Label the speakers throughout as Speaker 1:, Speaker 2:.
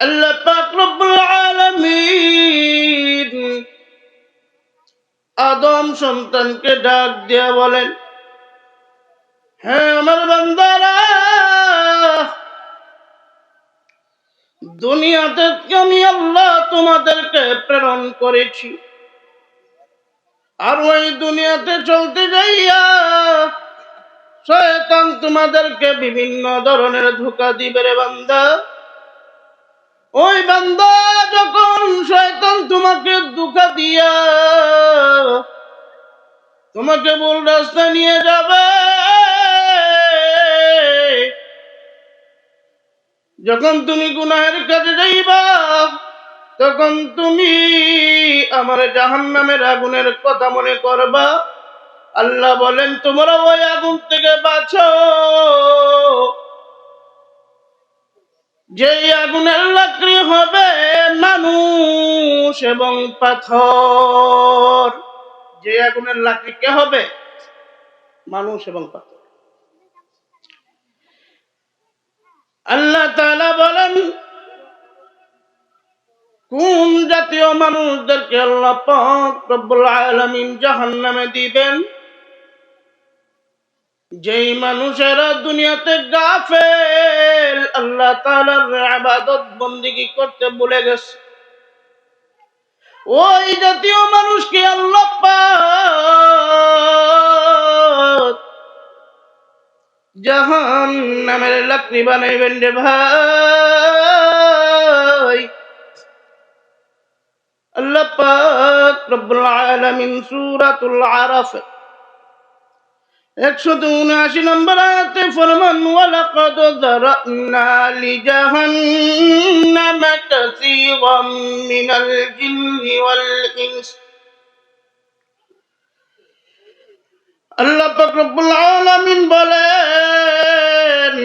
Speaker 1: আল্লাহ পাক রব্বুল আলামিন আদম সন্তানকে ডাক দিয়া বলেন, হ্যাঁ আমার বান্দারা, দুনিয়াতে আমি আল্লাহ তোমাদেরকে প্রেরণ করেছি, আর ওই দুনিয়াতে চলতে যাইয়া শয়তান তোমাদেরকে বিভিন্ন ধরনের ধোঁকা দিবে রে বান্দা। ওই বান্দা, যখন শয়তান তোমাকে ধোঁকা দিয়া তোমাকে ভুল রাস্তায় নিয়ে যাবে, যখন তুমি গুনাহের কাজে যাইবা, তখন তুমি আমার জাহান্নামের আগুনের কথা মনে করবা। আল্লাহ বলেন, তোমরা ওই আগুন থেকে বাঁচো, যে আগুনের লাকড়ি হবে মানুষ এবং পাথর। যে আগুনের লাকড়ি কে হবে? মানুষ এবং পাথর। আল্লাহ তাআলা বলেন, কোন জাতীয় মানুষদেরকে আল্লাহ পাক রব্বুল আলামিন জাহান্নামে দিবেন? যেই মানুষেরা দুনিয়াতে গাফেল, আল্লাহ তাআলার ইবাদত বন্দেগী করতে ভুলে গেছে, ওই জাতীয় মানুষকে আল্লাহ পাক জাহান্নামের লাকড়ি বানাইবেন রে ভাই। আল্লাহ পাক রব্বুল আলামিন সূরাতুল আরাফ 179 নম্বর আয়াতে ফরমান, ওয়ালাকাদ যারানা লিজাহান্নামা কাসীরাম মিনাল জিন্নি ওয়াল ইনস। আল্লাহ পাক রব্বুল আলামিন বলেন,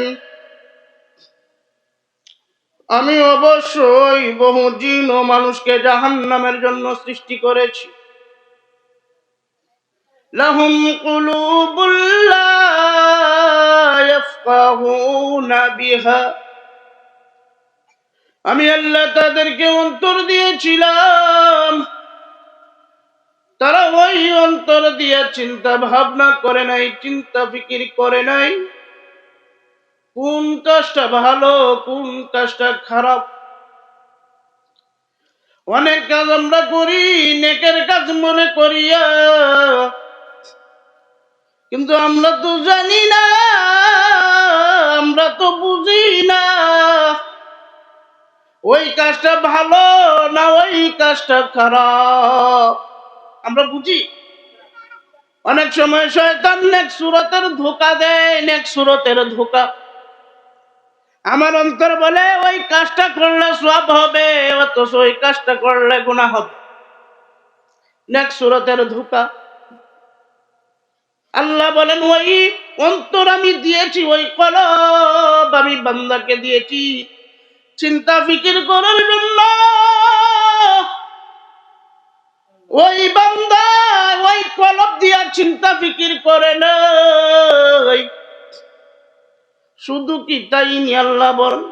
Speaker 1: আমি অবশ্যই বহু জিন ও মানুষকে জাহান্নামের জন্য সৃষ্টি করেছি। লাহুম কুলুবুল লা ইয়াফকাহুনা বিহা, আমি আল্লাহ তাদেরকে অন্তর দিয়েছিলাম, তারা ওই অন্তর দিয়ে চিন্তা ভাবনা করে নাই, চিন্তা ফিকির করে নাই কোন কাজটা ভালো কোন কাজটা খারাপ। অনেক কাজ আমরা করি নেকের কাজ মনে করিয়া, কিন্তু আমরা তো জানি না, আমরা তো বুঝি না ওই কাজটা ভালো না ওই কাজটা খারাপ। আমরা বুঝি। অনেক সময় শয়তান নেক সুরতের ধোঁকা দেয়, নেক সুরতের ধোঁকা। আমার অন্তর বলে ওই কাজটা করলে সওয়াব হবে, অথচ ওই কাজটা করলে গুনাহ হবে। নেক সুরতের ধোঁকা। আল্লাহ বলেন, ওই অন্তর আমি দিয়েছি, ওই কলব আমি বান্দাকে দিয়েছি চিন্তা ফিকির করার জন্য। ওই বান্দা ওই কলব দিয়া চিন্তা ফিকির করে নাই। শুধু কি তাই নি? আল্লাহ বলেন,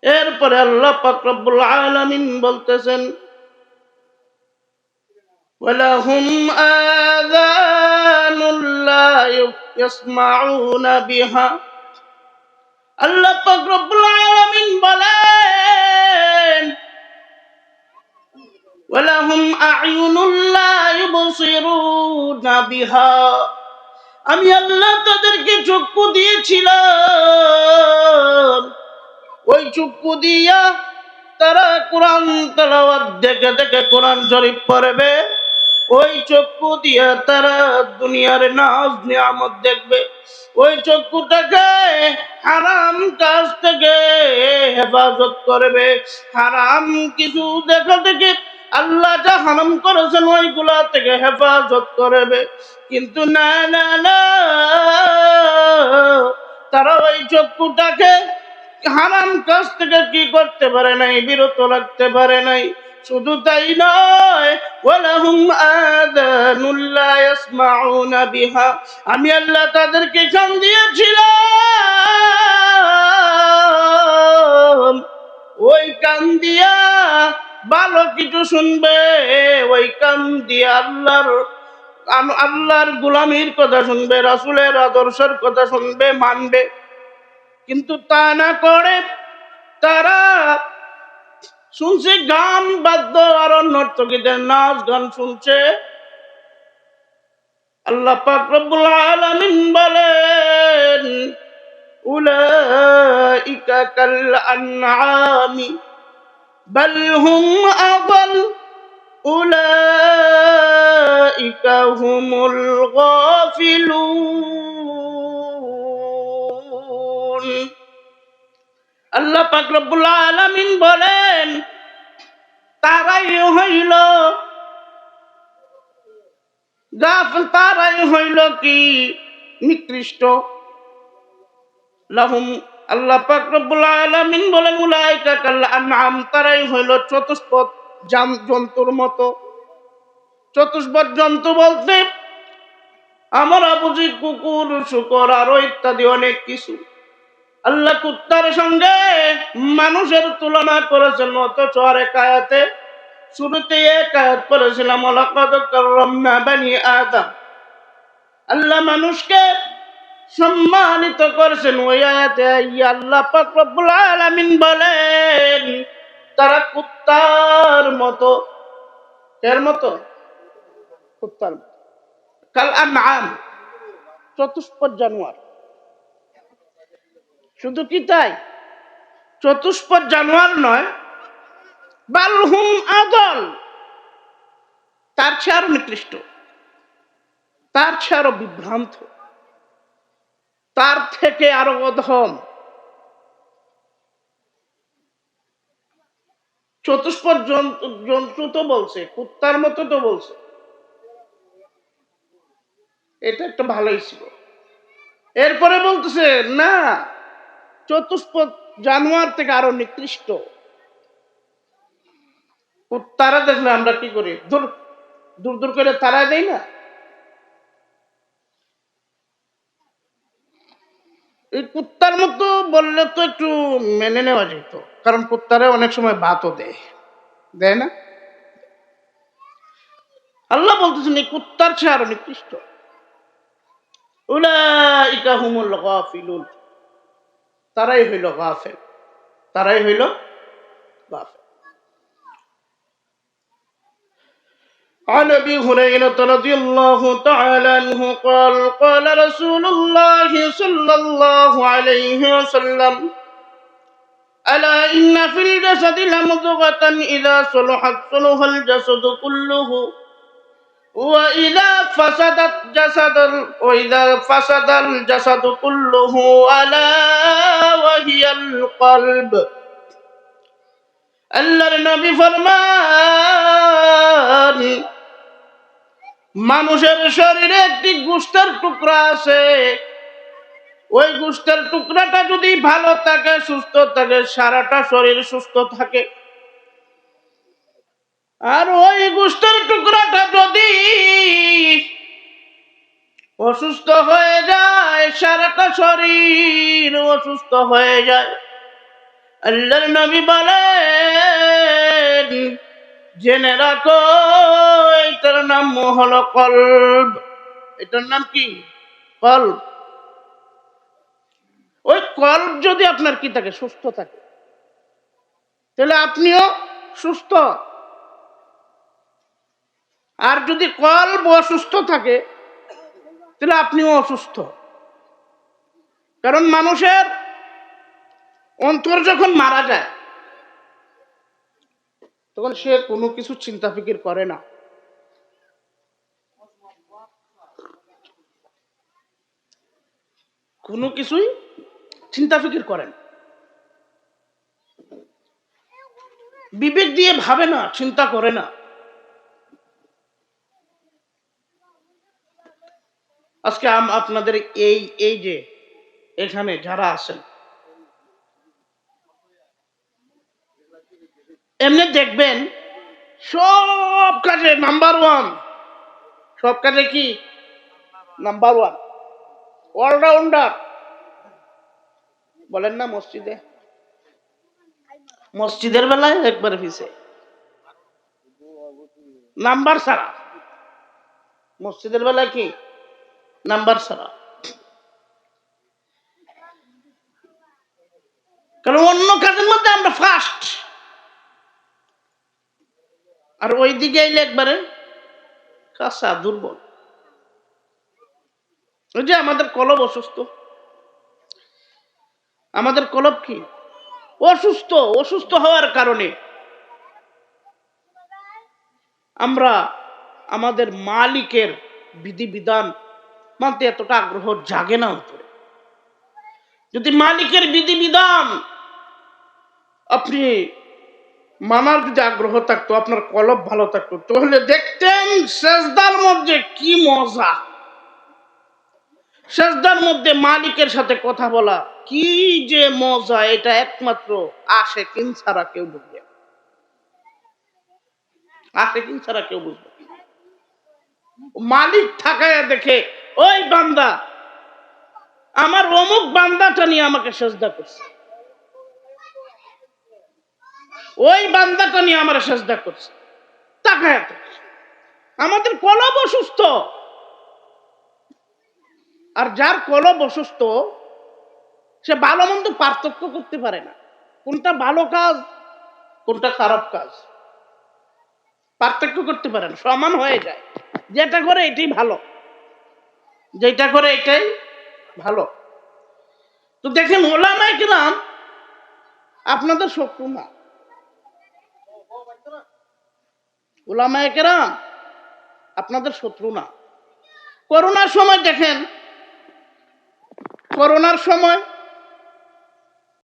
Speaker 1: এরপরে আল্লাহ পাক রব্বুল আলামিন বলতেছেন, ওয়ালাহুম আযানুন লা ইয়াসমাউনা বিহা। আল্লাহ পাক রব্বুল আলামিন বলেন, ওয়ালাহুম আ'য়ুনুন লা ইউবসিরুনা বিহা। আমি আল্লাহ তাদেরকে চক্ষু দিয়েছিলাম, ওই চক্ষু দিয়া তারা কোরআন তেলাওয়াত দেখে দেখে কোরআন শরীফ পড়বে। ওই চক্ষু দিয়া তারা দুনিয়ার নাজ নিয়ামত দেখবে। ওই চক্ষুটাকে হারাম কাজ থেকে হেফাজত করবে। হারাম কিছু দেখা থেকে আল্লাহ যা হারাম করেছেন ওইগুলা থেকে হেফাজত করবে। কিন্তু না না না, তারা ওই চক্ষুটাকে হারাম কাজ থেকে কি করতে পারে নাই? বিরত রাখতে পারে নাই। শুধু তাই নয়, ওয়ালাহুম আযানুন লা ইয়াসমাউনা বিহা। আমি আল্লাহ তাদেরকে কান দিয়েছিলাম, কান দিয়া ভালো কিছু শুনবে, ওই কান দিয়া আল্লাহর গোলামির কথা শুনবে, রাসূলের আদর্শের কথা শুনবে, মানবে। কিন্তু তা না করে তারা শুনছে গান বাদ্য আর নর্তকীদের নাচ গান শুনছে। আল্লাহ পাক রব্বুল আলামিন বলেন, উলাইকা কাল আনআমি বাল হুম আযাল উলাইকা হুমুল গাফিলুন। আল্লাহ পাক রব্বুল আলামিন বলেন, তারাই হইল গাফিল, তারাই হইল কি নিকৃষ্ট। লাহুম, আল্লাহ পাক রব্বুল আলামিন বলেন, উলাইকা কাল আনআম, তারাই হইল চতুষ্পদ জন্তুর মতো। চতুষ্পদ জন্তু বলতে আমরা বুঝি কুকুর, শূকর আরো ইত্যাদি অনেক কিছু। আল্লাহ কুত্তার সঙ্গে মানুষের তুলনা করেছেন, অথচ আরেক আয়াতে শুরুতে এক আয়াত পড়েছিলাম, ওয়ালাকাদ কাররামনা বানি আদম। আল্লাহ মানুষকে সম্মানিত করেছেন। ওই আয়াতে আল্লাহ পাক রব্বুল আলামিন বলেন, তারা কুত্তার মতো। এর মতো কুত্তার মতো, কাল আনআম, চতুষ্পদ জানোয়ার। শুধু কি তাই? চতুষ্পদ জানোয়ার নয়, বাল হুম আদল, তার চেয়ে আরো নিকৃষ্ট, তার চেয়ে আরো বিভ্রান্ত, তার থেকে আরো অধম। চতুষ্পদ জন্তু তো বলছে, কুত্তার মতো তো বলছে, এটা একটা ভালোই ছিল। এরপরে বলতেছে না, চতুষ্পদ জানোয়ার থেকে আরো নিকৃষ্ট। কুত্তারা দেখলে আমরা কি করি? দূর দূর দূর করে তাড়ায় দেই না? এই কুত্তার মতো বললে তো একটু মেনে নেওয়া যেত, কারণ কুত্তারা অনেক সময় ভাতও দেয়, দেয় না? আল্লাহ বলতেছেন এই কুত্তার চেয়ে আরো নিকৃষ্ট। উলাইকা হুমুল গাফিলুন, তারাই হইল গাফেল, তারাই হইল গাফেল। عن ابي هريره رضي الله تعالى عنه قال قال رسول الله صلى الله عليه وسلم الا ان في الجسد لمضغه اذا صلحت صلح الجسد كله واذا فسد الجسد كله الا وهي القلب। আল্লাহর নবী ফরমান, মানুষের শরীরে একটি গোশতের টুকরা আছে, ওই গোশতের টুকরাটা যদি ভালো থাকে, সুস্থ থাকে, সারাটা শরীর সুস্থ থাকে। আর ওই গোশতের টুকরাটা যদি অসুস্থ হয়ে যায়, সারাটা শরীর অসুস্থ হয়ে যায়। আল্লাহর নবী বলেন, জেনে রাখো এটার নাম হলো কলব। এটার নাম কি? কলব। ওই কলব যদি আপনার কি থাকে? সুস্থ থাকে, তাহলে আপনিও সুস্থ। আর যদি কলব অসুস্থ থাকে, তাহলে আপনিও অসুস্থ। কারণ মানুষের অন্তর যখন মারা যায়, তখন সে কোনো কিছু চিন্তা ফিকির করে না। কোনো কিছুই চিন্তা ফিকির করেন, বিবেক দিয়ে ভাবে না, চিন্তা করে না। আজকে আপনাদের এই যে এখানে যারা আছেন, এমনি দেখবেন সব কাজে নাম্বার ওয়ান। সব কাজে কি নাম্বার ওয়ান? অলরাউন্ডার বলেন না মসজিদে? মসজিদের বেলায় একবারে পিছে, নাম্বার ছাড়া। মসজিদের বেলায় কি নাম্বার ছাড়া, কারণ অন্য কাজের মধ্যে আমরা ফার্স্ট, আর ওই দিকে এলে একবারে কাঁচা দুর্বল। ওই যে আমাদের কলব অসুস্থ, আমাদের কলব কি অসুস্থ। অসুস্থ হওয়ার কারণে আমরা আমাদের মালিকের বিধিবিধান মানতে এতটা আগ্রহ জাগে না উপরে। যদি মালিকের বিধিবিধান আপনি মানার যদি আগ্রহ থাকতো, আপনার কলব ভালো থাকতো, তাহলে দেখতেন সেজদার মধ্যে কি মজা। সেজদার মধ্যে মালিকের সাথে কথা বলা কি যে মজা, এটা একমাত্র আশিকিন ছাড়া কেউ বুঝবে না। আশিকিন ছাড়া কেউ বুঝবে না। মালিক থাকায় দেখে ওই বান্দা আমার অমুক বান্দাটা নিয়ে আমাকে সেজদা করছে, ওই বান্দাটা নিয়ে আমার সেজদা করছে, তাকায়। আমাদের কলব অসুস্থ, আর যার কলব অসুস্থ সে ভালো মন্দ পার্থক্য করতে পারে না, কোনটা ভালো কাজ কোনটা খারাপ কাজ পার্থক্য করতে পারে না, সমান হয়ে যায়। যেটা করে এটাই ভালো, যেটা করে এটাই ভালো। তো দেখেন ওলামায়ে কেরাম আপনাদের শত্রু না, ওলামায়ে কেরাম আপনাদের শত্রু না। করোনার সময় দেখেন, করোনার সময়